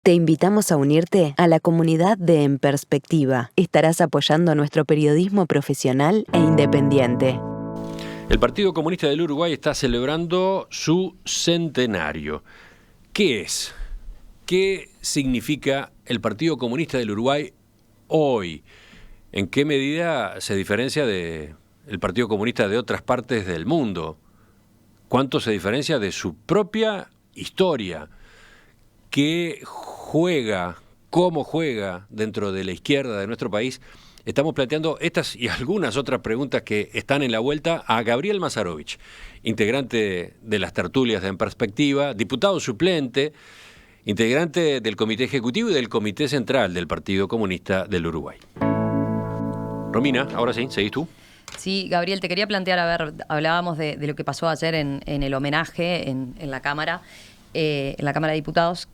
Te invitamos a unirte a la comunidad de En Perspectiva. Estarás apoyando nuestro periodismo profesional e independiente. El Partido Comunista del Uruguay está celebrando su centenario. ¿Qué es? ¿Qué significa el Partido Comunista del Uruguay hoy? ¿En qué medida se diferencia del Partido Comunista de otras partes del mundo? ¿Cuánto se diferencia de su propia historia? ¿Qué juega, cómo juega dentro de la izquierda de nuestro país? Estamos planteando estas y algunas otras preguntas que están en la vuelta a Gabriel Mazarovich, integrante de las tertulias de En Perspectiva, diputado suplente, integrante del Comité Ejecutivo y del Comité Central del Partido Comunista del Uruguay. Romina, ahora sí, ¿seguís tú? Sí, Gabriel, te quería plantear, hablábamos de lo que pasó ayer en el homenaje en la Cámara de Diputados,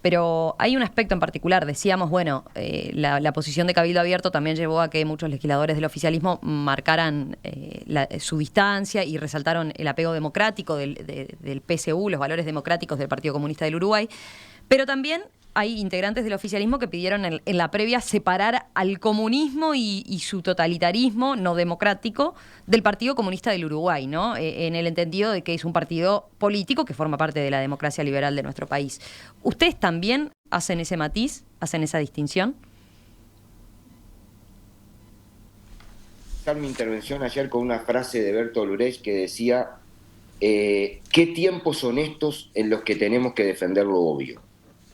pero hay un aspecto en particular. Decíamos, bueno, la posición de Cabildo Abierto también llevó a que muchos legisladores del oficialismo marcaran su distancia y resaltaron el apego democrático del PSU, los valores democráticos del Partido Comunista del Uruguay, pero también hay integrantes del oficialismo que pidieron en la previa separar al comunismo y su totalitarismo no democrático del Partido Comunista del Uruguay, ¿no? En el entendido de que es un partido político que forma parte de la democracia liberal de nuestro país. ¿Ustedes también hacen ese matiz, hacen esa distinción? Mi intervención ayer con una frase de Bertolt Brecht que decía ¿qué tiempos son estos en los que tenemos que defender lo obvio?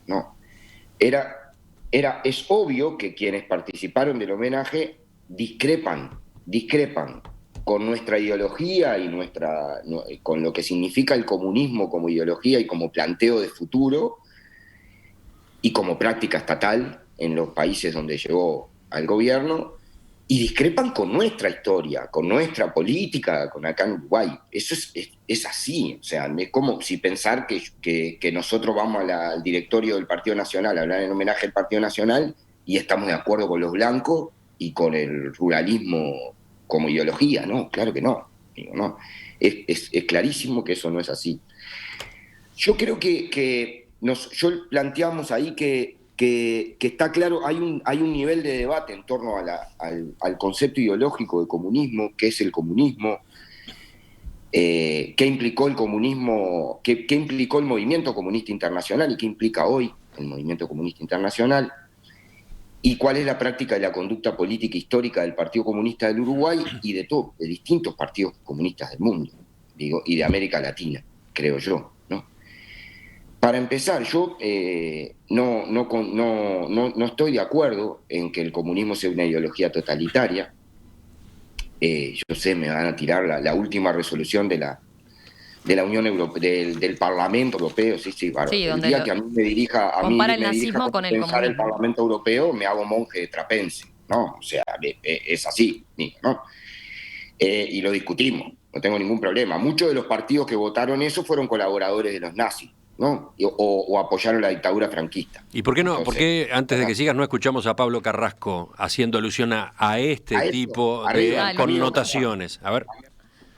No. Es obvio que quienes participaron del homenaje discrepan con nuestra ideología y con lo que significa el comunismo como ideología y como planteo de futuro y como práctica estatal en los países donde llegó al gobierno, y discrepan con nuestra historia, con nuestra política, con acá en Uruguay. Eso es así, o sea, es como si pensar que nosotros vamos al directorio del Partido Nacional a hablar en homenaje al Partido Nacional y estamos de acuerdo con los blancos y con el ruralismo como ideología. No, claro que no. Digo, no. Es clarísimo que eso no es así. Yo creo que yo planteamos ahí que está claro, hay un nivel de debate en torno al concepto ideológico de comunismo, qué es el comunismo, qué implicó el comunismo, qué implicó el movimiento comunista internacional y qué implica hoy el movimiento comunista internacional, y cuál es la práctica de la conducta política histórica del Partido Comunista del Uruguay y de distintos partidos comunistas del mundo, digo, y de América Latina, creo yo, ¿no? Para empezar, yo no estoy de acuerdo en que el comunismo sea una ideología totalitaria. Yo sé, me van a tirar la última resolución de la Unión Europea, del Parlamento Europeo, sí, bárbaro. Sí, el día que a mí me dirija el nazismo con el pensar el comunismo. Parlamento Europeo, me hago monje de trapense, ¿no? O sea, es así, ¿no? Y lo discutimos, no tengo ningún problema. Muchos de los partidos que votaron eso fueron colaboradores de los nazis, ¿no? O apoyaron la dictadura franquista. ¿Y por qué no? ¿Por qué antes de que sigas no escuchamos a Pablo Carrasco haciendo alusión a este tipo de connotaciones? A ver.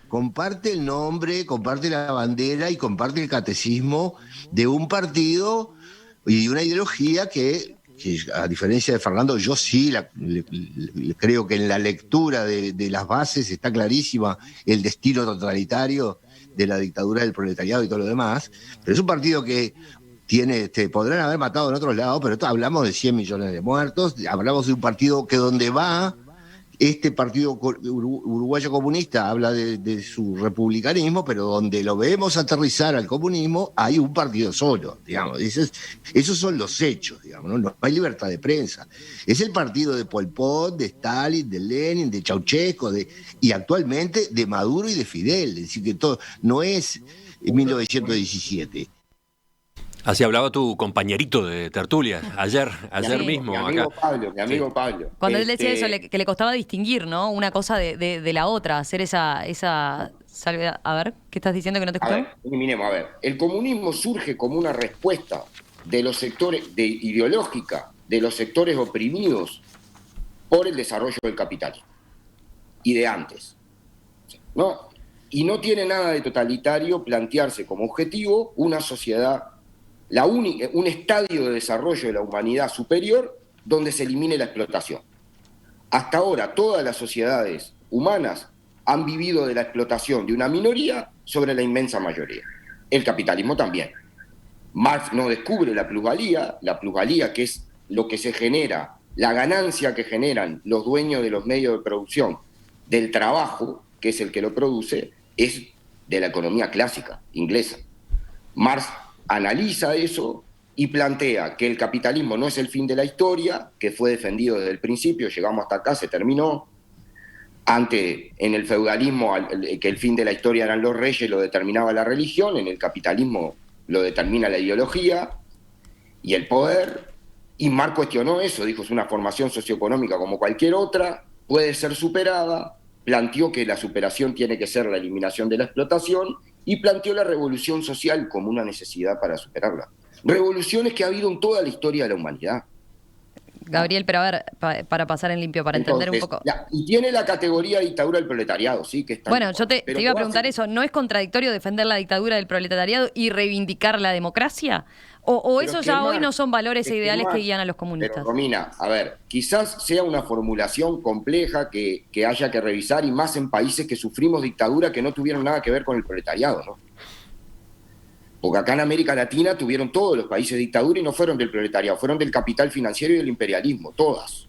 Comparte el nombre, comparte la bandera y comparte el catecismo de un partido y una ideología que a diferencia de Fernando, yo sí creo que en la lectura de las bases está clarísima el destino totalitario de la dictadura del proletariado y todo lo demás, pero es un partido que podrán haber matado en otros lados, pero hablamos de 100 millones de muertos, hablamos de un partido que donde va, este partido uruguayo comunista habla de su republicanismo, pero donde lo vemos aterrizar al comunismo hay un partido solo, digamos. Esos son los hechos, digamos, no hay libertad de prensa. Es el partido de Pol Pot, de Stalin, de Lenin, de Ceausescu, y actualmente de Maduro y de Fidel. Es decir, que todo no es 1917. Así hablaba tu compañerito de tertulia ayer mismo. Mi amigo Pablo. Cuando él decía eso, que le costaba distinguir, ¿no? Una cosa de la otra, hacer esa salvedad. A ver, ¿qué estás diciendo que no te escuchó? Miremos, a ver. El comunismo surge como una respuesta de los sectores ideológica de los sectores oprimidos por el desarrollo del capitalismo. Y de antes. ¿No? Y no tiene nada de totalitario plantearse como objetivo una sociedad un estadio de desarrollo de la humanidad superior donde se elimine la explotación. Hasta ahora todas las sociedades humanas han vivido de la explotación de una minoría sobre la inmensa mayoría. El capitalismo también. Marx no descubre la plusvalía que es lo que se genera, la ganancia que generan los dueños de los medios de producción del trabajo, que es el que lo produce, es de la economía clásica inglesa. Marx analiza eso y plantea que el capitalismo no es el fin de la historia, que fue defendido desde el principio, llegamos hasta acá, se terminó. Antes, en el feudalismo, que el fin de la historia eran los reyes, lo determinaba la religión, en el capitalismo lo determina la ideología y el poder, y Marx cuestionó eso, dijo, es una formación socioeconómica como cualquier otra, puede ser superada, planteó que la superación tiene que ser la eliminación de la explotación, y planteó la revolución social como una necesidad para superarla. Revoluciones que ha habido en toda la historia de la humanidad. Gabriel, pero a ver, para pasar en limpio, para entender un poco. Y tiene la categoría de dictadura del proletariado, sí, que está. Bueno, yo te iba a preguntar eso, ¿no es contradictorio defender la dictadura del proletariado y reivindicar la democracia? ¿O eso ya hoy no son valores e ideales que guían a los comunistas? Pero Romina, a ver, quizás sea una formulación compleja que haya que revisar, y más en países que sufrimos dictadura que no tuvieron nada que ver con el proletariado, ¿no? Porque acá en América Latina tuvieron todos los países dictadura y no fueron del proletariado, fueron del capital financiero y del imperialismo, todas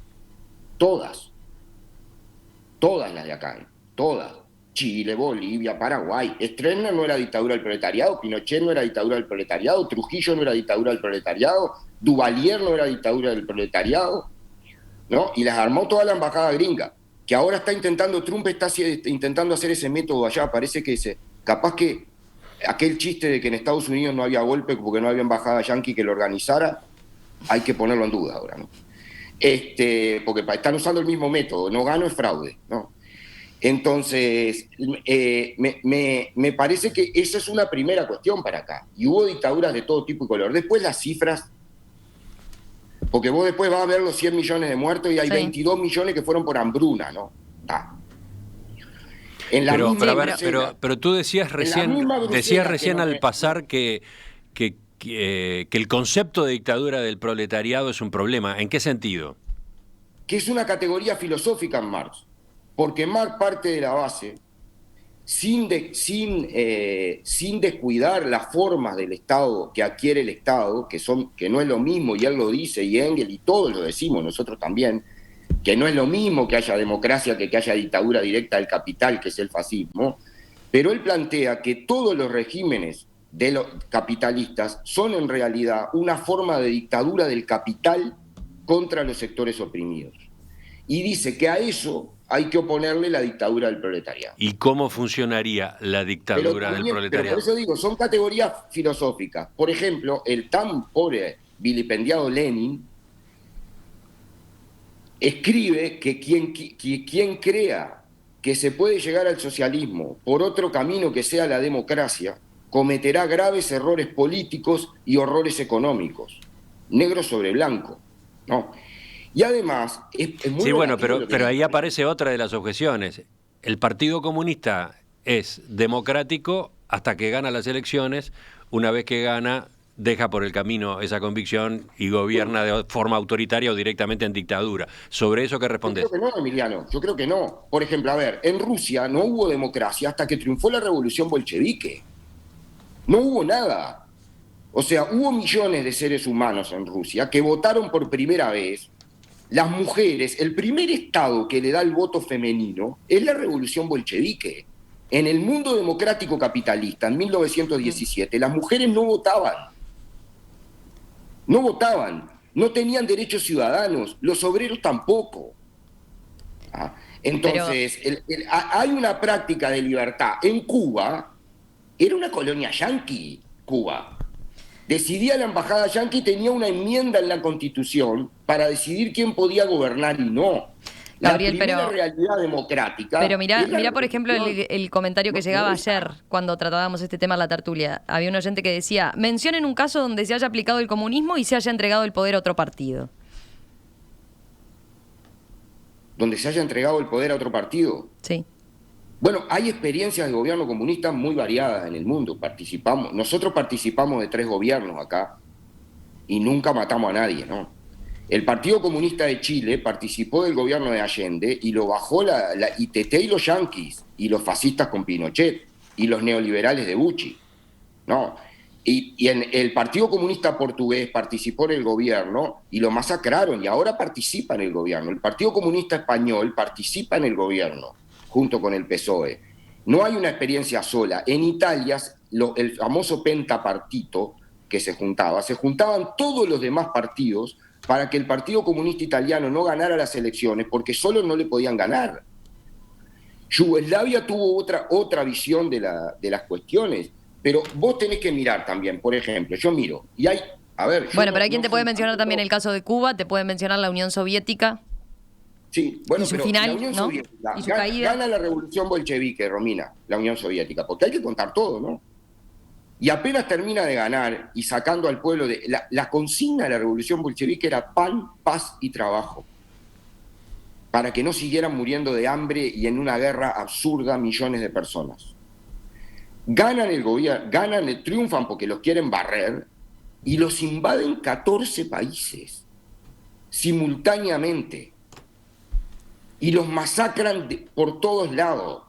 las de acá, todas. Chile, Bolivia, Paraguay. Stroessner no era dictadura del proletariado, Pinochet no era dictadura del proletariado, Trujillo no era dictadura del proletariado, Duvalier no era dictadura del proletariado, ¿no? Y las armó toda la embajada gringa, que ahora Trump está intentando hacer ese método allá, parece que capaz que aquel chiste de que en Estados Unidos no había golpe porque no había embajada yanqui que lo organizara, hay que ponerlo en duda ahora, ¿no? Porque están usando el mismo método, no gano es fraude, ¿no? Entonces, me parece que esa es una primera cuestión para acá. Y hubo dictaduras de todo tipo y color. Después las cifras, porque vos después vas a ver los 100 millones de muertos y hay 22 millones que fueron por hambruna, ¿no? Pero tú decías recién al pasar que el concepto de dictadura del proletariado es un problema. ¿En qué sentido? Que es una categoría filosófica en Marx. Porque Marx parte de la base, sin descuidar las formas del Estado que adquiere el Estado, que no es lo mismo, y él lo dice, y Engels, y todos lo decimos, nosotros también, que no es lo mismo que haya democracia que haya dictadura directa del capital, que es el fascismo, pero él plantea que todos los regímenes de los capitalistas son en realidad una forma de dictadura del capital contra los sectores oprimidos. Y dice que a eso hay que oponerle la dictadura del proletariado. ¿Y cómo funcionaría la dictadura del proletariado? Pero por eso digo, son categorías filosóficas. Por ejemplo, el tan pobre vilipendiado Lenin escribe que quien crea que se puede llegar al socialismo por otro camino que sea la democracia, cometerá graves errores políticos y horrores económicos. Negro sobre blanco, ¿no? Y además, es muy... Sí, bueno, pero ahí aparece otra de las objeciones. El Partido Comunista es democrático hasta que gana las elecciones. Una vez que gana, deja por el camino esa convicción y gobierna de forma autoritaria o directamente en dictadura. ¿Sobre eso qué respondes? Yo creo que no, Emiliano, yo creo que no. Por ejemplo, a ver, en Rusia no hubo democracia hasta que triunfó la revolución bolchevique. No hubo nada. O sea, hubo millones de seres humanos en Rusia que votaron por primera vez. Las mujeres, el primer estado que le da el voto femenino es la revolución bolchevique. En el mundo democrático capitalista, en 1917, las mujeres no votaban. No votaban, no tenían derechos ciudadanos, los obreros tampoco. Entonces, hay una práctica de libertad. En Cuba, era una colonia yanqui, Cuba. Decidía la embajada yanqui, tenía una enmienda en la Constitución para decidir quién podía gobernar y no. Gabriel, la primera realidad democrática. Pero mirá por ejemplo, el comentario que llegaba ayer cuando tratábamos este tema en la tertulia. Había un oyente que decía, mencionen un caso donde se haya aplicado el comunismo y se haya entregado el poder a otro partido. ¿Donde se haya entregado el poder a otro partido? Sí. Bueno, hay experiencias de gobierno comunista muy variadas en el mundo. Nosotros participamos de 3 gobiernos acá, y nunca matamos a nadie, ¿no? El Partido Comunista de Chile participó del gobierno de Allende y lo bajó la ITT y los yanquis, y los fascistas con Pinochet, y los neoliberales de Bucci, ¿no? Y el Partido Comunista Portugués participó en el gobierno y lo masacraron, y ahora participa en el gobierno. El Partido Comunista Español participa en el gobierno, junto con el PSOE. No hay una experiencia sola. En Italia, el famoso pentapartito que se juntaban todos los demás partidos para que el Partido Comunista Italiano no ganara las elecciones, porque solo no le podían ganar. Yugoslavia tuvo otra visión de las cuestiones, pero vos tenés que mirar también, por ejemplo, yo miro, y hay, a ver... Bueno, pero hay quien te puede mencionar también el caso de Cuba, te puede mencionar la Unión Soviética. Sí, bueno, y su pero final, la Unión ¿no? Soviética Y su caída. gana la revolución bolchevique, Romina, la Unión Soviética, porque hay que contar todo, ¿no? Y apenas termina de ganar y sacando al pueblo de... La consigna de la revolución bolchevique era pan, paz y trabajo, para que no siguieran muriendo de hambre y en una guerra absurda millones de personas. Ganan el gobierno, triunfan porque los quieren barrer y los invaden 14 países simultáneamente y los masacran por todos lados.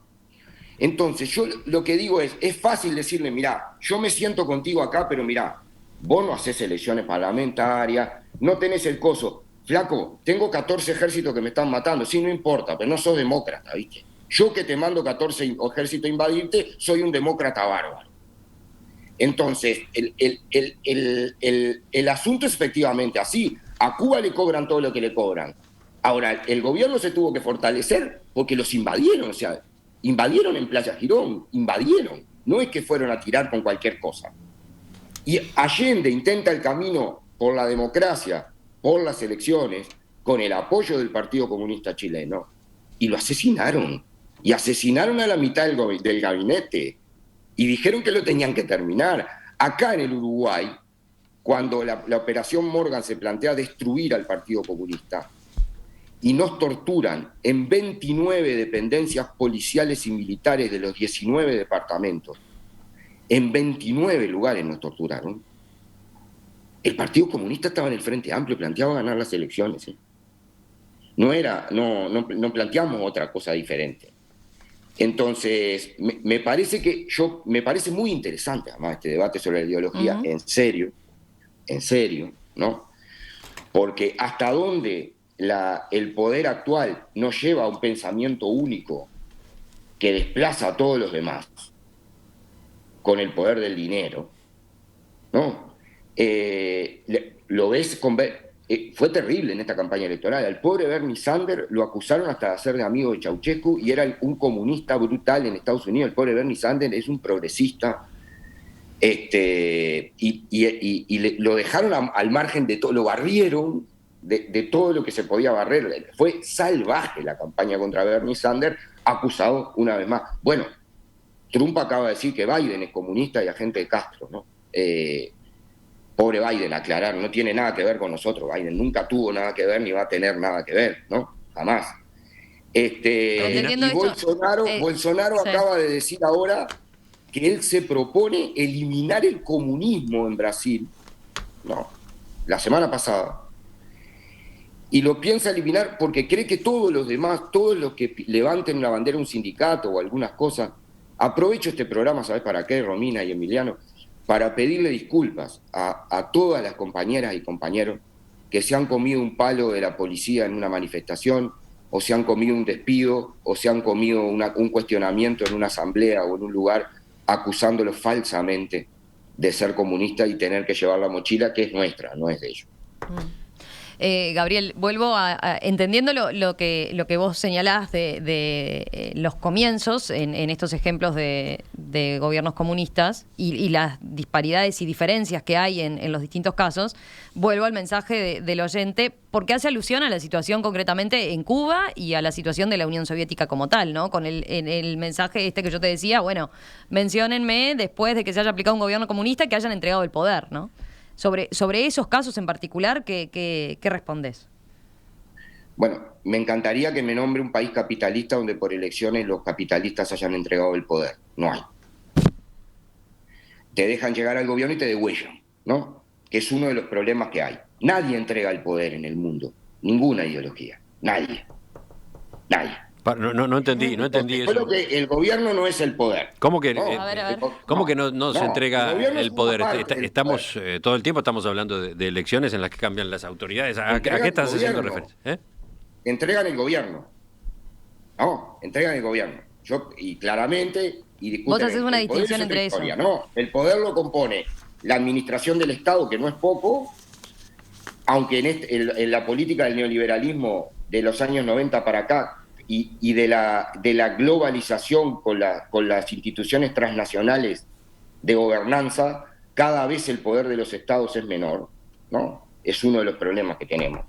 Entonces yo lo que digo es fácil decirle, mirá, yo me siento contigo acá, pero mirá, vos no hacés elecciones parlamentarias, no tenés el coso. Flaco, tengo 14 ejércitos que me están matando, sí, no importa, pero no sos demócrata, ¿viste? Yo que te mando 14 ejércitos a invadirte, soy un demócrata bárbaro. Entonces, el asunto es efectivamente así. A Cuba le cobran todo lo que le cobran. Ahora, el gobierno se tuvo que fortalecer porque los invadieron, o sea, invadieron en Playa Girón, invadieron. No es que fueron a tirar con cualquier cosa. Y Allende intenta el camino por la democracia, por las elecciones, con el apoyo del Partido Comunista Chileno, y lo asesinaron. Y asesinaron a la mitad del gabinete. Y dijeron que lo tenían que terminar. Acá en el Uruguay, cuando la operación Morgan se plantea destruir al Partido Comunista, y nos torturan en 29 dependencias policiales y militares de los 19 departamentos, en 29 lugares nos torturaron, el Partido Comunista estaba en el Frente Amplio, planteaba ganar las elecciones. No planteamos otra cosa diferente. Entonces, me parece muy interesante además este debate sobre la ideología, en serio, ¿no? Porque hasta dónde el poder actual nos lleva a un pensamiento único que desplaza a todos los demás con el poder del dinero, ¿no? Lo ves fue terrible en esta campaña electoral. Al pobre Bernie Sanders lo acusaron hasta de ser de amigo de Ceausescu y era un comunista brutal en Estados Unidos. El pobre Bernie Sanders es un progresista, lo dejaron al margen de todo, lo barrieron de todo lo que se podía barrer. Fue salvaje la campaña contra Bernie Sanders, acusado una vez más. Bueno, Trump acaba de decir que Biden es comunista y agente de Castro, ¿no? Pobre Biden, aclarar, no tiene nada que ver con nosotros. Biden nunca tuvo nada que ver ni va a tener nada que ver, ¿no? Jamás. Y Bolsonaro sí. acaba de decir ahora que él se propone eliminar el comunismo en Brasil, ¿no? La semana pasada. Y lo piensa eliminar porque cree que todos los demás, todos los que levanten una bandera, un sindicato o algunas cosas, aprovecho este programa, ¿sabes para qué, Romina y Emiliano? Para pedirle disculpas a todas las compañeras y compañeros que se han comido un palo de la policía en una manifestación, o se han comido un despido, o se han comido un cuestionamiento en una asamblea o en un lugar acusándolos falsamente de ser comunistas y tener que llevar la mochila que es nuestra, no es de ellos. Gabriel, vuelvo a entendiendo lo que vos señalás de los comienzos en estos ejemplos de gobiernos comunistas y las disparidades y diferencias que hay en los distintos casos. Vuelvo al mensaje del oyente porque hace alusión a la situación concretamente en Cuba y a la situación de la Unión Soviética como tal, ¿no? Con el mensaje que yo te decía, bueno, menciónenme después de que se haya aplicado un gobierno comunista que hayan entregado el poder, ¿no? Sobre esos casos en particular, ¿qué respondés? Bueno, me encantaría que me nombre un país capitalista donde por elecciones los capitalistas hayan entregado el poder. No hay. Te dejan llegar al gobierno y te degüellan, ¿no? que es uno de los problemas que hay. Nadie entrega el poder en el mundo, ninguna ideología, nadie. No entendí eso. Creo que el gobierno no es el poder. ¿Cómo que, A ver. ¿cómo que no se entrega el poder? Estamos poder. todo el tiempo estamos hablando de elecciones en las que cambian las autoridades. ¿A qué estás haciendo referencia? Entregan el gobierno. No, entregan el gobierno. Y claramente... Y discuten, vos haces una distinción entre eso. No, el poder lo compone la administración del Estado, que no es poco, aunque en la política del neoliberalismo de los años 90 para acá y de la globalización con las instituciones transnacionales de gobernanza, cada vez el poder de los estados es menor, ¿no? Es uno de los problemas que tenemos.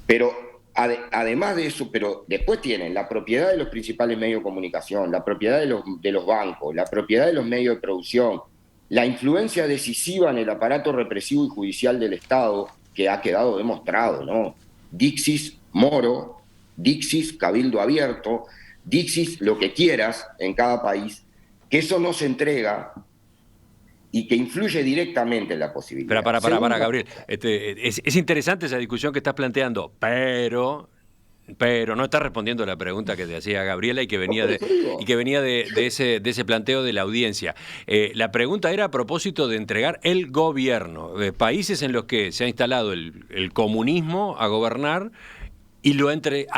Pero además de eso, pero después tienen la propiedad de los principales medios de comunicación, la propiedad de los bancos, la propiedad de los medios de producción, la influencia decisiva en el aparato represivo y judicial del Estado, que ha quedado demostrado, ¿no? Dixis Moro, Dixis Cabildo Abierto, Dixis lo que quieras en cada país, que eso no se entrega y que influye directamente en la posibilidad. Para, Gabriel. Es interesante esa discusión que estás planteando, pero no estás respondiendo a la pregunta que te hacía Gabriela y que venía de ese planteo de la audiencia. La pregunta era a propósito de entregar el gobierno. Países en los que se ha instalado el comunismo a gobernar y lo ha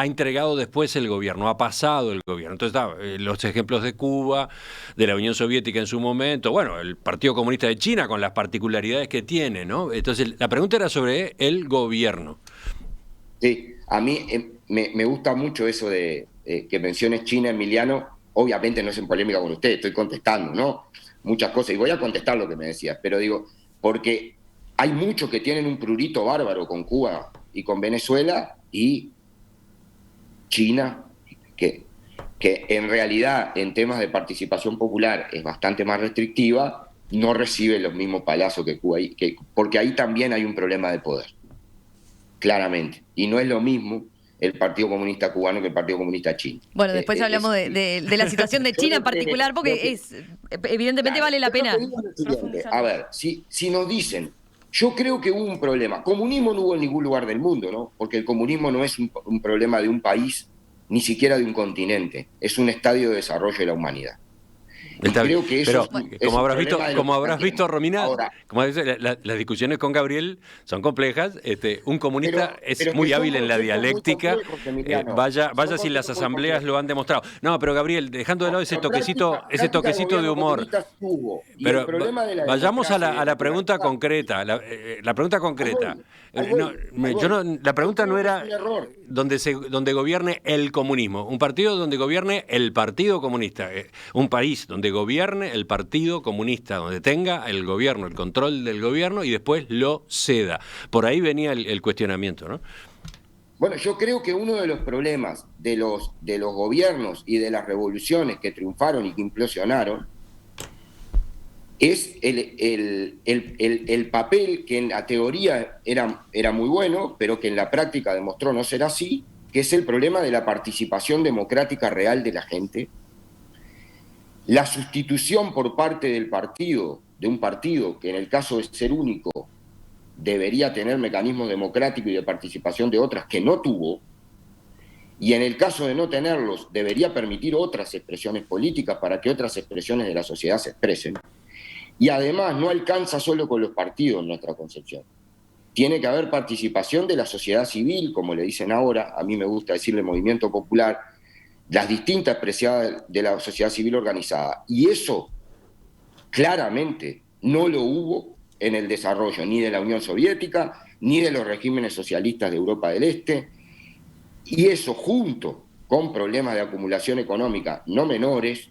entregado después el gobierno, ha pasado el gobierno. Entonces, los ejemplos de Cuba, de la Unión Soviética en su momento, bueno, el Partido Comunista de China con las particularidades que tiene, ¿no? Entonces, la pregunta era sobre el gobierno. Sí, a mí me gusta mucho eso de que menciones China, Emiliano. Obviamente no es en polémica con usted, estoy contestando, ¿no? Muchas cosas, y voy a contestar lo que me decías, pero digo, porque hay muchos que tienen un prurito bárbaro con Cuba y con Venezuela, y China, que en realidad en temas de participación popular es bastante más restrictiva, no recibe los mismos palazos que Cuba, porque ahí también hay un problema de poder, claramente. Y no es lo mismo el Partido Comunista Cubano que el Partido Comunista Chino. Bueno, después hablamos de la situación de China en particular, porque evidentemente vale la pena. A ver, si nos dicen, yo creo que hubo un problema. Comunismo no hubo en ningún lugar del mundo, ¿no? Porque el comunismo no es un problema de un país, ni siquiera de un continente. Es un estadio de desarrollo de la humanidad. Creo que eso como habrás visto, Romina, ahora, como dice, las discusiones con Gabriel son complejas. Un comunista es muy hábil en la dialéctica. Vaya si las asambleas lo han demostrado. No, pero Gabriel, dejando de lado ese toquecito de humor. Pero vayamos a la pregunta concreta. La pregunta concreta. La pregunta no era donde gobierne el comunismo. Un partido donde gobierne el Partido Comunista. Un país donde gobierne el Partido Comunista, donde tenga el gobierno, el control del gobierno y después lo ceda. Por ahí venía el cuestionamiento, ¿no? Bueno, yo creo que uno de los problemas de los gobiernos y de las revoluciones que triunfaron y que implosionaron es el papel que en la teoría era muy bueno, pero que en la práctica demostró no ser así, que es el problema de la participación democrática real de la gente, la sustitución por parte del partido, de un partido que en el caso de ser único debería tener mecanismos democráticos y de participación de otras que no tuvo, y en el caso de no tenerlos debería permitir otras expresiones políticas para que otras expresiones de la sociedad se expresen. Y además no alcanza solo con los partidos en nuestra concepción. Tiene que haber participación de la sociedad civil, como le dicen ahora, a mí me gusta decirle movimiento popular, las distintas expresiones de la sociedad civil organizada. Y eso claramente no lo hubo en el desarrollo ni de la Unión Soviética, ni de los regímenes socialistas de Europa del Este. Y eso junto con problemas de acumulación económica no menores,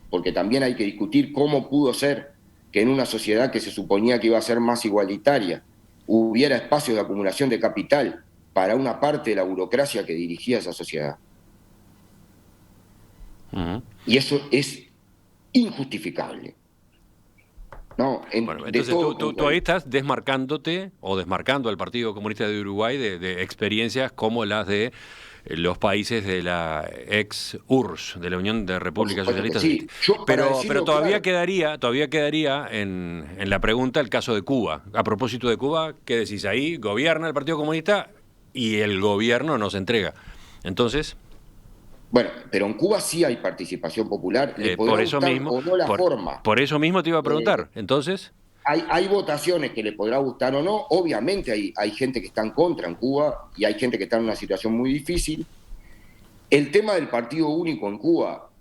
porque también hay que discutir cómo pudo ser que en una sociedad que se suponía que iba a ser más igualitaria hubiera espacios de acumulación de capital para una parte de la burocracia que dirigía esa sociedad. Uh-huh. Y eso es injustificable. No, bueno, entonces tú ahí estás desmarcándote o desmarcando al Partido Comunista de Uruguay de experiencias como las de los países de la ex URSS, de la Unión de Repúblicas Por supuesto Socialistas. que sí. Yo, para Pero decirlo todavía claro, quedaría en la pregunta el caso de Cuba. A propósito de Cuba, ¿qué decís ahí? Gobierna el Partido Comunista y el gobierno nos entrega. Entonces, bueno, pero en Cuba sí hay participación popular, le podrá por eso gustar mismo, o no la forma. por eso mismo te iba a preguntar. Entonces, Hay votaciones que le podrá gustar o no, obviamente hay gente que está en contra en Cuba y hay gente que está en una situación muy difícil. El tema del partido único en Cuba,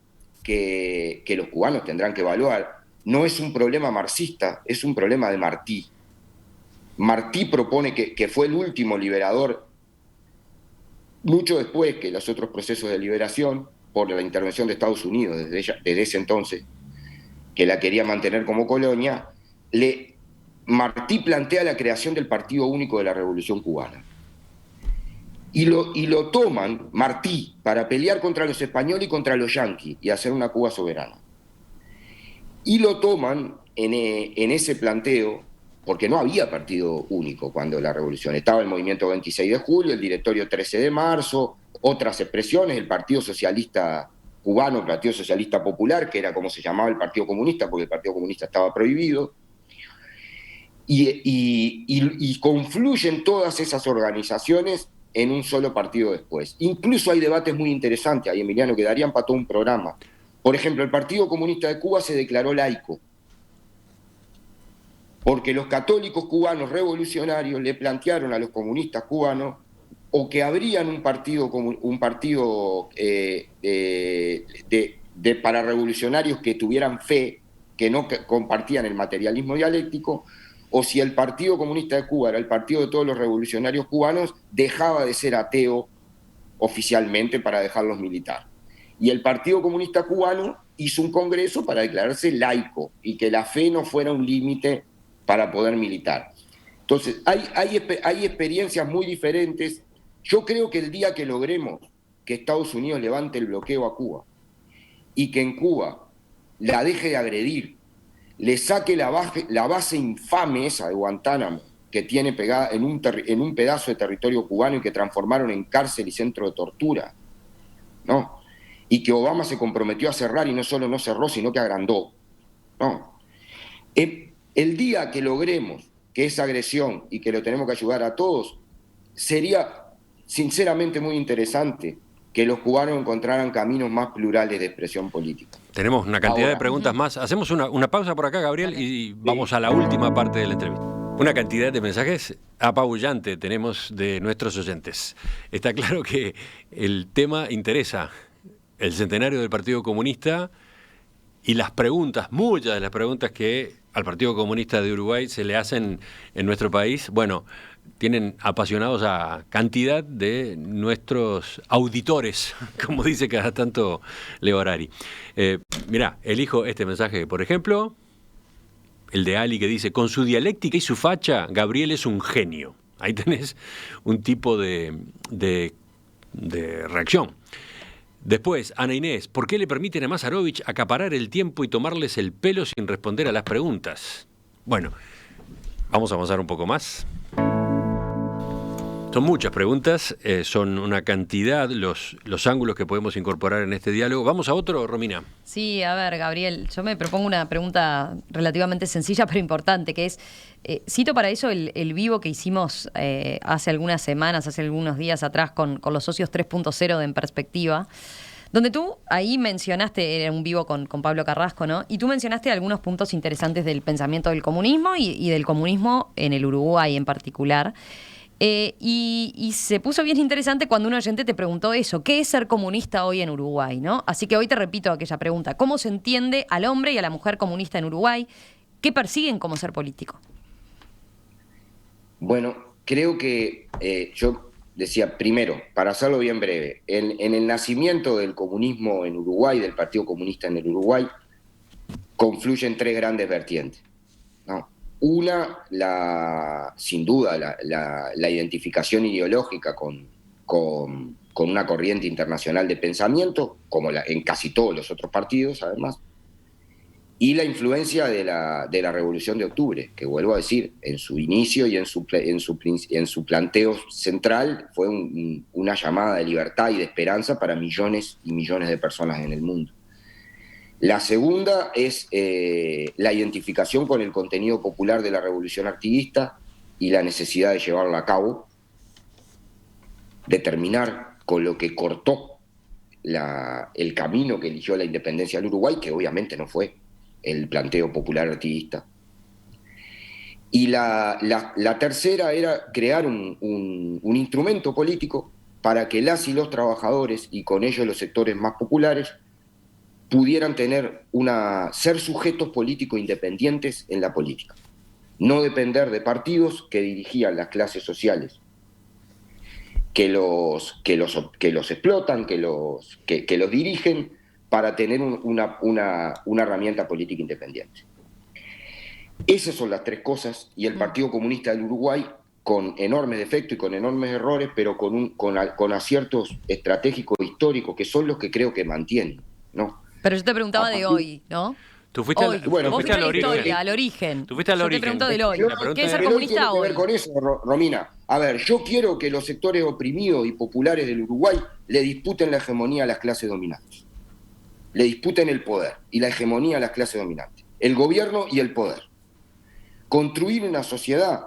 que los cubanos tendrán que evaluar, no es un problema marxista, es un problema de Martí. Martí propone que fue el último liberador, mucho después que los otros procesos de liberación, por la intervención de Estados Unidos desde ese entonces, que la quería mantener como colonia. Martí plantea la creación del Partido Único de la Revolución Cubana. Y lo toman, Martí, para pelear contra los españoles y contra los yanquis y hacer una Cuba soberana. Y lo toman en ese planteo, porque no había partido único cuando la revolución. Estaba el movimiento 26 de julio, el directorio 13 de marzo, otras expresiones, el Partido Socialista Cubano, el Partido Socialista Popular, que era como se llamaba el Partido Comunista, porque el Partido Comunista estaba prohibido. Y confluyen todas esas organizaciones en un solo partido después. Incluso hay debates muy interesantes, ahí Emiliano, que darían para todo un programa. Por ejemplo, el Partido Comunista de Cuba se declaró laico, porque los católicos cubanos revolucionarios le plantearon a los comunistas cubanos o que habrían un partido para revolucionarios que tuvieran fe, que no compartían el materialismo dialéctico, o si el Partido Comunista de Cuba era el partido de todos los revolucionarios cubanos, dejaba de ser ateo oficialmente para dejarlos militar. Y el Partido Comunista Cubano hizo un congreso para declararse laico y que la fe no fuera un límite para poder militar. Entonces, hay experiencias muy diferentes. Yo creo que el día que logremos que Estados Unidos levante el bloqueo a Cuba y que en Cuba la deje de agredir, le saque la base infame esa de Guantánamo que tiene pegada en un pedazo de territorio cubano y que transformaron en cárcel y centro de tortura, ¿no? Y que Obama se comprometió a cerrar y no solo no cerró, sino que agrandó, ¿no? El día que logremos que esa agresión, y que lo tenemos que ayudar a todos, sería sinceramente muy interesante que los cubanos encontraran caminos más plurales de expresión política. tenemos una cantidad Ahora, de preguntas más. Hacemos una pausa por acá, Gabriel, y vamos a la última parte de la entrevista. Una cantidad de mensajes apabullante tenemos de nuestros oyentes. Está claro que el tema interesa, el centenario del Partido Comunista y las preguntas, muchas de las preguntas que al Partido Comunista de Uruguay se le hacen en nuestro país, bueno, tienen apasionados a cantidad de nuestros auditores, como dice cada tanto Leo Harari. Mirá, elijo este mensaje, por ejemplo, el de Ali, que dice: con su dialéctica y su facha, Gabriel es un genio. Ahí tenés un tipo de reacción. Después, Ana Inés: ¿por qué le permiten a Mazarovich acaparar el tiempo y tomarles el pelo sin responder a las preguntas? Bueno, vamos a avanzar un poco más. Son muchas preguntas, son una cantidad los ángulos que podemos incorporar en este diálogo. ¿Vamos a otro, Romina? Sí, a ver, Gabriel, yo me propongo una pregunta relativamente sencilla pero importante, que es, cito para eso el vivo que hicimos hace algunas semanas, hace algunos días atrás con los socios 3.0 de En Perspectiva, donde tú ahí mencionaste, era un vivo con Pablo Carrasco, ¿no? Y tú mencionaste algunos puntos interesantes del pensamiento del comunismo y del comunismo en el Uruguay en particular. Y se puso bien interesante cuando un oyente te preguntó eso: ¿qué es ser comunista hoy en Uruguay? ¿No? Así que hoy te repito aquella pregunta: ¿cómo se entiende al hombre y a la mujer comunista en Uruguay? ¿Qué persiguen como ser político? Bueno, creo que yo decía, primero, para hacerlo bien breve, en el nacimiento del comunismo en Uruguay, del Partido Comunista en el Uruguay, confluyen tres grandes vertientes, ¿no? Una, sin duda, la identificación ideológica con una corriente internacional de pensamiento, como en casi todos los otros partidos, además. y la influencia de la Revolución de Octubre, que vuelvo a decir, en su inicio y en su planteo central fue una llamada de libertad y de esperanza para millones y millones de personas en el mundo. La segunda es la identificación con el contenido popular de la revolución artiguista y la necesidad de llevarla a cabo, de terminar con lo que cortó el camino que eligió la independencia del Uruguay, que obviamente no fue el planteo popular artiguista. Y la tercera era crear un instrumento político para que las y los trabajadores, y con ellos los sectores más populares, pudieran ser sujetos políticos independientes en la política. No depender de partidos que dirigían las clases sociales, que los explotan, que los dirigen para tener una herramienta política independiente. Esas son las tres cosas, y el Partido Comunista del Uruguay, con enormes defectos y con enormes errores, pero con aciertos estratégicos históricos, que son los que creo que mantienen, ¿no? Pero yo te preguntaba de hoy, ¿no? Tú fuiste Hoy. Bueno, Vos fuiste fuiste al a la origen. historia, al origen. Tú fuiste al Yo origen. te pregunto del hoy. La pregunta ¿Qué es ser es- comunista tiene que hoy? ver con eso, Romina. A ver, yo quiero que los sectores oprimidos y populares del Uruguay le disputen la hegemonía a las clases dominantes. Le disputen el poder y la hegemonía a las clases dominantes. El gobierno y el poder. Construir una sociedad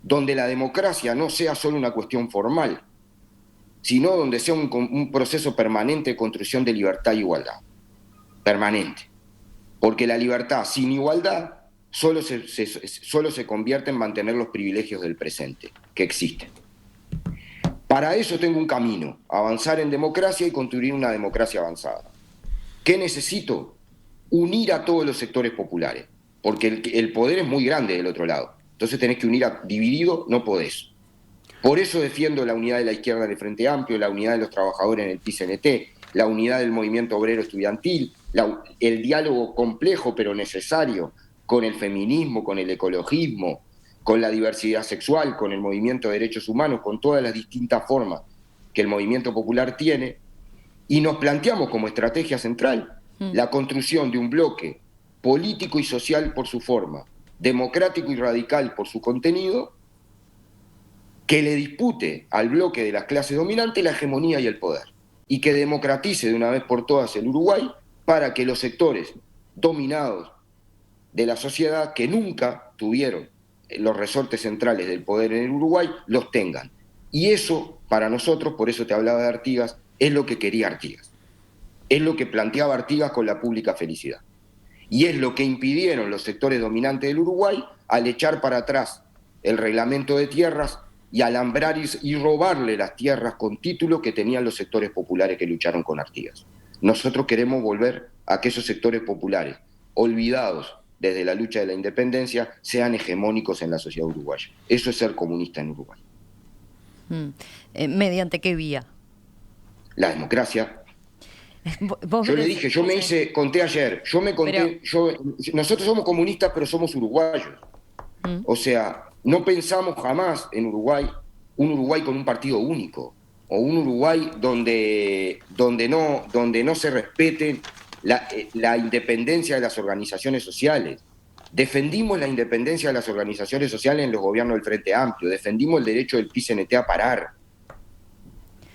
donde la democracia no sea solo una cuestión formal, sino donde sea un proceso permanente de construcción de libertad e igualdad. Permanente. Porque la libertad sin igualdad solo se convierte en mantener los privilegios del presente, que existen. Para eso tengo un camino, avanzar en democracia y construir una democracia avanzada. ¿Qué necesito? Unir a todos los sectores populares, porque el poder es muy grande del otro lado. Entonces tenés que unir dividido, no podés. Por eso defiendo la unidad de la izquierda en el Frente Amplio, la unidad de los trabajadores en el PICNT, la unidad del movimiento obrero estudiantil, el diálogo complejo pero necesario con el feminismo, con el ecologismo, con la diversidad sexual, con el movimiento de derechos humanos, con todas las distintas formas que el movimiento popular tiene, y nos planteamos como estrategia central la construcción de un bloque político y social por su forma, democrático y radical por su contenido, que le dispute al bloque de las clases dominantes la hegemonía y el poder, y que democratice de una vez por todas el Uruguay para que los sectores dominados de la sociedad, que nunca tuvieron los resortes centrales del poder en el Uruguay, los tengan. Y eso, para nosotros, por eso te hablaba de Artigas, es lo que quería Artigas. Es lo que planteaba Artigas con la pública felicidad. Y es lo que impidieron los sectores dominantes del Uruguay al echar para atrás el reglamento de tierras y alambrar y robarle las tierras con título que tenían los sectores populares que lucharon con Artigas. Nosotros queremos volver a que esos sectores populares, olvidados desde la lucha de la independencia, sean hegemónicos en la sociedad uruguaya. Eso es ser comunista en Uruguay. ¿Mediante qué vía? La democracia. Vos Yo le decís- dije, conté ayer, nosotros somos comunistas pero somos uruguayos. O sea, no pensamos jamás en Uruguay, un Uruguay con un partido único, o un Uruguay donde no se respeten la independencia de las organizaciones sociales. Defendimos la independencia de las organizaciones sociales en los gobiernos del Frente Amplio, defendimos el derecho del PICNT a parar,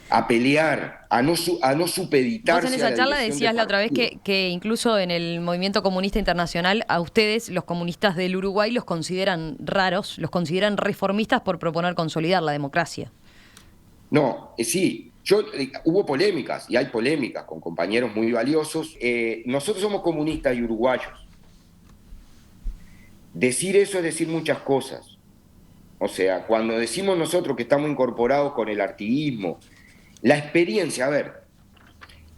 a pelear, a no supeditarse. Vos en a esa charla dirección decías del la otra vez partido. que incluso en el movimiento comunista internacional a ustedes, los comunistas del Uruguay, los consideran raros, los consideran reformistas por proponer consolidar la democracia. No, sí. Hubo polémicas, y hay polémicas con compañeros muy valiosos. Nosotros somos comunistas y uruguayos. Decir eso es decir muchas cosas. O sea, cuando decimos nosotros que estamos incorporados con el artiguismo, la experiencia, a ver,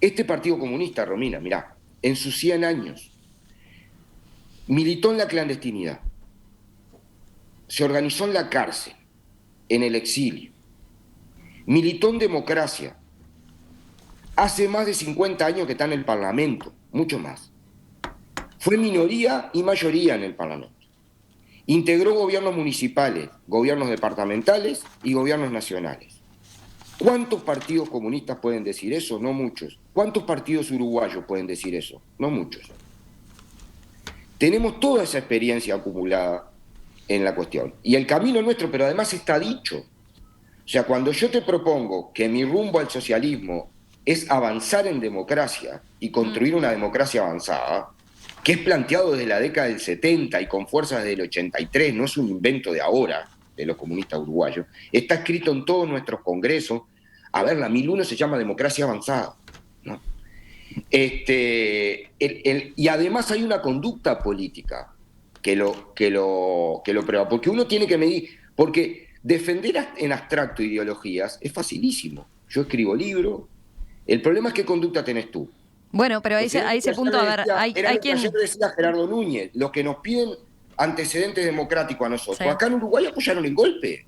este Partido Comunista, Romina, mirá, en sus 100 años, militó en la clandestinidad, se organizó en la cárcel, en el exilio, militó en democracia, hace más de 50 años que está en el Parlamento, mucho más. Fue minoría y mayoría en el Parlamento. Integró gobiernos municipales, gobiernos departamentales y gobiernos nacionales. ¿Cuántos partidos comunistas pueden decir eso? No muchos. ¿Cuántos partidos uruguayos pueden decir eso? No muchos. Tenemos toda esa experiencia acumulada en la cuestión. Y el camino nuestro, pero además está dicho. O sea, cuando yo te propongo que mi rumbo al socialismo es avanzar en democracia y construir una democracia avanzada, que es planteado desde la década del 70 y con fuerzas desde el 83, no es un invento de ahora, de los comunistas uruguayos, está escrito en todos nuestros congresos. A ver, la 1001 se llama democracia avanzada, ¿no? Y además hay una conducta política que lo prueba, porque uno tiene que medir, porque defender en abstracto ideologías es facilísimo. Yo escribo libros, el problema es qué conducta tenés tú. Bueno, pero a ese punto, a ver, hay quien... Ayer decía Gerardo Núñez, los que nos piden antecedentes democráticos a nosotros. Sí. Acá en Uruguay apoyaron el golpe.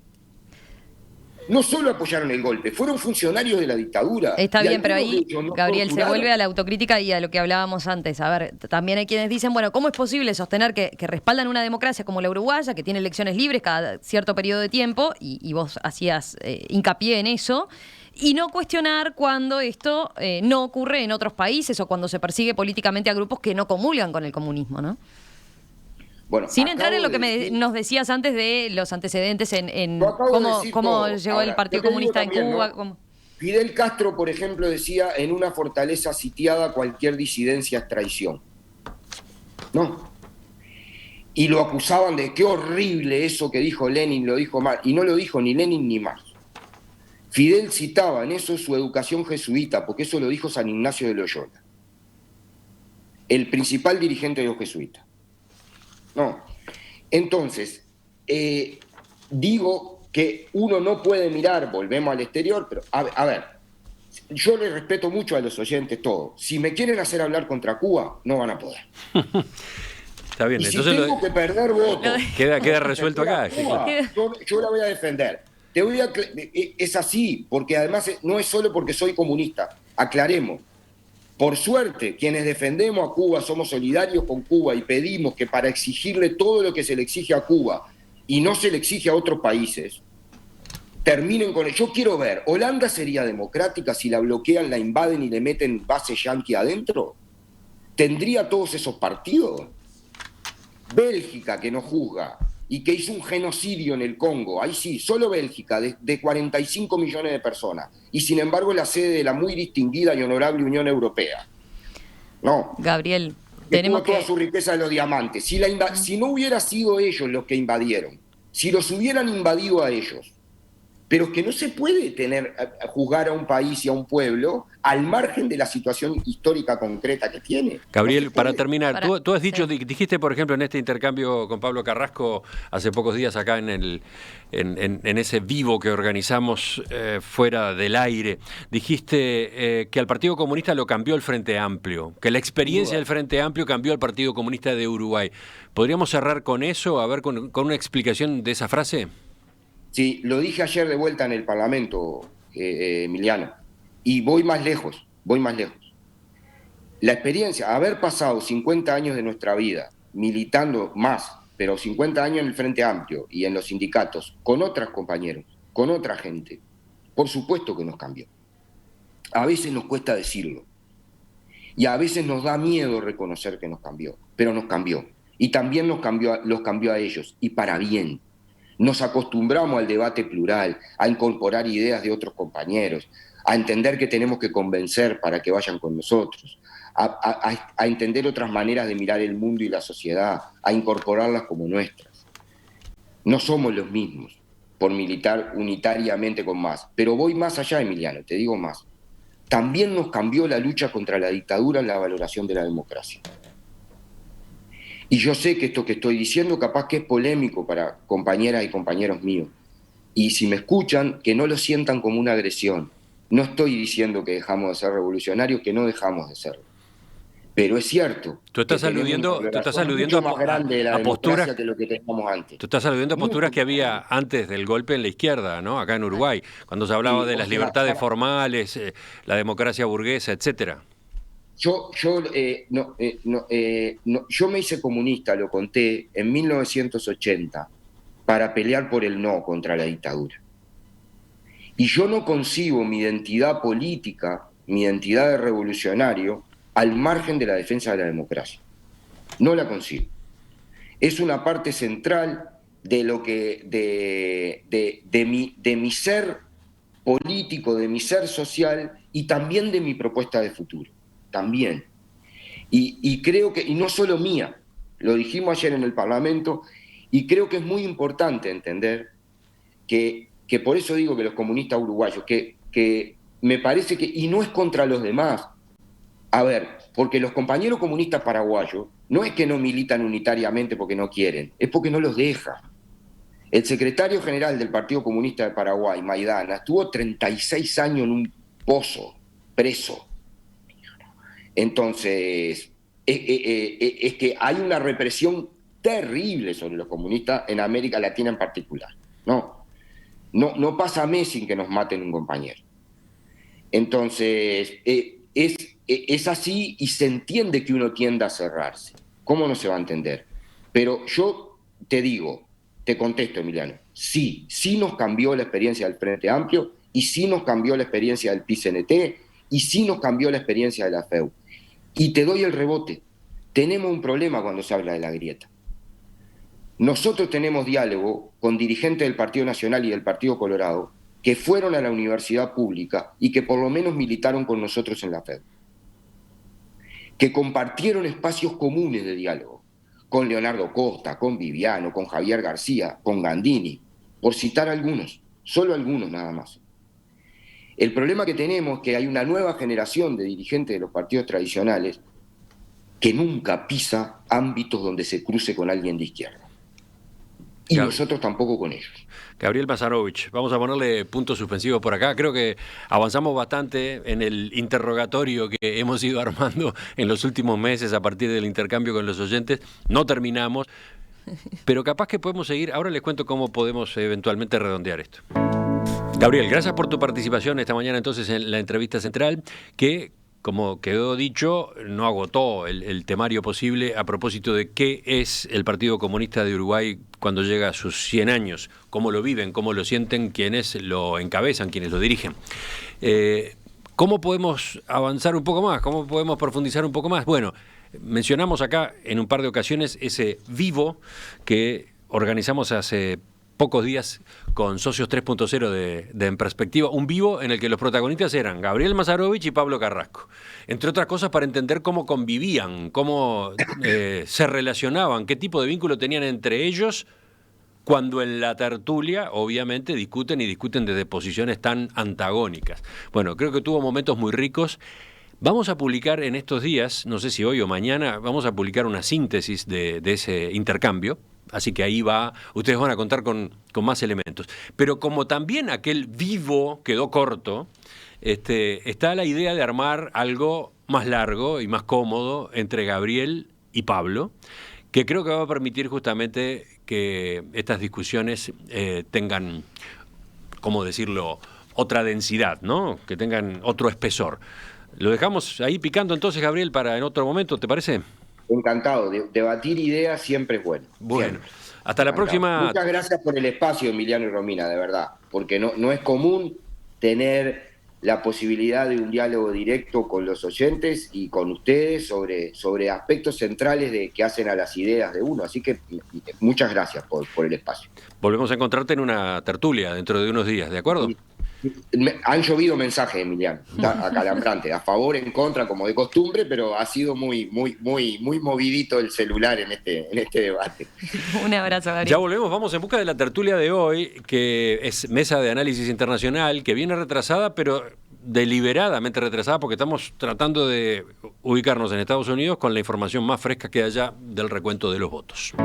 No solo apoyaron el golpe, fueron funcionarios de la dictadura. Está Y bien, pero algunos ahí, de ellos nos Gabriel, se torturaron. vuelve a la autocrítica y a lo que hablábamos antes. A ver, también hay quienes dicen, bueno, ¿cómo es posible sostener que respaldan una democracia como la uruguaya, que tiene elecciones libres cada cierto periodo de tiempo, y vos hacías hincapié en eso, y no cuestionar cuando esto no ocurre en otros países o cuando se persigue políticamente a grupos que no comulgan con el comunismo, ¿no? Bueno, Sin entrar en acabo lo que de decir- nos decías antes de los antecedentes en Lo acabo de cómo, decir cómo todo. llegó el Ahora, Partido lo que digo Comunista en también, Cuba. ¿no? Fidel Castro, por ejemplo, decía, en una fortaleza sitiada cualquier disidencia es traición. No. Y lo acusaban de qué horrible eso que dijo Lenin, lo dijo Marx. Y no lo dijo ni Lenin ni Marx. Fidel citaba en eso su educación jesuita, porque eso lo dijo San Ignacio de Loyola, el principal dirigente de los jesuitas. No. Entonces, digo que uno no puede mirar, volvemos al exterior, pero a ver, yo le respeto mucho a los oyentes todo. Si me quieren hacer hablar contra Cuba, no van a poder. Está bien, Y si entonces tengo que perder votos, queda resuelto acá. Sí, Cuba, claro. yo la voy a defender. Es así, porque además no es solo porque soy comunista. Aclaremos. Por suerte, quienes defendemos a Cuba somos solidarios con Cuba y pedimos que para exigirle todo lo que se le exige a Cuba y no se le exige a otros países, terminen con... Yo quiero ver, ¿Holanda sería democrática si la bloquean, la invaden y le meten base yanqui adentro? ¿Tendría todos esos partidos? Bélgica, que nos juzga y que hizo un genocidio en el Congo, ahí sí, solo Bélgica, de 45 millones de personas, y sin embargo la sede de la muy distinguida y honorable Unión Europea. No. Gabriel, Que tenemos tuvo toda que... su riqueza de los diamantes. Si no hubiera sido ellos los que invadieron, si los hubieran invadido a ellos, pero es que no se puede juzgar a un país y a un pueblo al margen de la situación histórica concreta que tiene. Gabriel, No se para puede. terminar, tú has dicho, sí. dijiste, por ejemplo, en este intercambio con Pablo Carrasco hace pocos días acá en ese vivo que organizamos fuera del aire, dijiste que al Partido Comunista lo cambió el Frente Amplio, que la experiencia del Frente Amplio cambió al Partido Comunista de Uruguay. ¿Podríamos cerrar con eso, a ver, con una explicación de esa frase? Sí, lo dije ayer de vuelta en el Parlamento, Emiliano, y voy más lejos. La experiencia, haber pasado 50 años de nuestra vida militando más, pero 50 años en el Frente Amplio y en los sindicatos, con otros compañeros, con otra gente, por supuesto que nos cambió. A veces nos cuesta decirlo, y a veces nos da miedo reconocer que nos cambió, pero nos cambió. Y también los cambió a ellos, y para bien. Nos acostumbramos al debate plural, a incorporar ideas de otros compañeros, a entender que tenemos que convencer para que vayan con nosotros, a entender otras maneras de mirar el mundo y la sociedad, a incorporarlas como nuestras. No somos los mismos por militar unitariamente con más, pero voy más allá, Emiliano, te digo más. También nos cambió la lucha contra la dictadura en la valoración de la democracia. Y yo sé que esto que estoy diciendo capaz que es polémico para compañeras y compañeros míos. Y si me escuchan, que no lo sientan como una agresión. No estoy diciendo que dejamos de ser revolucionarios, que no dejamos de serlo. Pero es cierto. Tú estás que tenemos aludiendo, una tú estás valoración aludiendo mucho más grande de la a democracia posturas que lo que teníamos antes. Tú estás aludiendo a posturas que había antes del golpe en la izquierda, ¿no? Acá en Uruguay, cuando se hablaba Sí, de o las sea, libertades formales, la democracia burguesa, etcétera. Yo me hice comunista, lo conté, en 1980, para pelear por el no contra la dictadura. Y yo no concibo mi identidad política, mi identidad de revolucionario, al margen de la defensa de la democracia. No la concibo. es una parte central de lo que de mi ser político, de mi ser social y también de mi propuesta de futuro, también. Y creo que, y no solo mía, lo dijimos ayer en el Parlamento, y creo que es muy importante entender que por eso digo que los comunistas uruguayos, que me parece que, y no es contra los demás, a ver, porque los compañeros comunistas paraguayos no es que no militan unitariamente porque no quieren, es porque no los deja. El secretario general del Partido Comunista de Paraguay, Maidana, estuvo 36 años en un pozo, preso. Entonces, es que hay una represión terrible sobre los comunistas en América Latina en particular. No pasa mes sin que nos maten un compañero. Entonces, es así y se entiende que uno tiende a cerrarse. ¿Cómo no se va a entender? Pero yo te digo, te contesto, Emiliano, sí nos cambió la experiencia del Frente Amplio y sí nos cambió la experiencia del PICNT y sí nos cambió la experiencia de la FEU. Y te doy el rebote. Tenemos un problema cuando se habla de la grieta. Nosotros tenemos diálogo con dirigentes del Partido Nacional y del Partido Colorado que fueron a la universidad pública y que por lo menos militaron con nosotros en la FEU, que compartieron espacios comunes de diálogo, con Leonardo Costa, con Viviano, con Javier García, con Gandini, por citar algunos, solo algunos nada más. El problema que tenemos es que hay una nueva generación de dirigentes de los partidos tradicionales que nunca pisa ámbitos donde se cruce con alguien de izquierda. Y nosotros tampoco con ellos. Gabriel Mazarovich, vamos a ponerle puntos suspensivos por acá. Creo que avanzamos bastante en el interrogatorio que hemos ido armando en los últimos meses a partir del intercambio con los oyentes. No terminamos, pero capaz que podemos seguir. Ahora les cuento cómo podemos eventualmente redondear esto. Gabriel, gracias por tu participación esta mañana entonces en la entrevista central, que, como quedó dicho, no agotó el temario posible a propósito de qué es el Partido Comunista de Uruguay cuando llega a sus 100 años, cómo lo viven, cómo lo sienten quienes lo encabezan, quienes lo dirigen. ¿Cómo podemos avanzar un poco más? ¿Cómo podemos profundizar un poco más? Bueno, mencionamos acá en un par de ocasiones ese vivo que organizamos hace pocos días con Socios 3.0 de En Perspectiva, un vivo en el que los protagonistas eran Gabriel Mazarovich y Pablo Carrasco, entre otras cosas para entender cómo convivían, cómo se relacionaban, qué tipo de vínculo tenían entre ellos cuando en la tertulia obviamente discuten desde posiciones tan antagónicas. Bueno, creo que tuvo momentos muy ricos. Vamos a publicar en estos días, no sé si hoy o mañana, vamos a publicar una síntesis de ese intercambio. Así que ahí ustedes van a contar con más elementos. Pero como también aquel vivo quedó corto, está la idea de armar algo más largo y más cómodo entre Gabriel y Pablo, que creo que va a permitir justamente que estas discusiones tengan, ¿cómo decirlo?, otra densidad, ¿no? Que tengan otro espesor. Lo dejamos ahí picando entonces, Gabriel, para en otro momento, ¿te parece? Encantado, debatir ideas siempre es bueno. Bueno, siempre. Hasta la próxima. Muchas gracias por el espacio, Emiliano y Romina, de verdad, porque no es común tener la posibilidad de un diálogo directo con los oyentes y con ustedes sobre aspectos centrales que hacen a las ideas de uno. Así que muchas gracias por el espacio. Volvemos a encontrarte en una tertulia dentro de unos días, ¿de acuerdo? Han llovido mensajes, Emiliano, acalambrante, a favor, en contra, como de costumbre, pero ha sido muy movidito el celular en este debate. Un abrazo, Gabriel. Ya volvemos, vamos en busca de la tertulia de hoy, que es Mesa de Análisis Internacional, que viene retrasada, pero deliberadamente retrasada, porque estamos tratando de ubicarnos en Estados Unidos con la información más fresca que haya del recuento de los votos.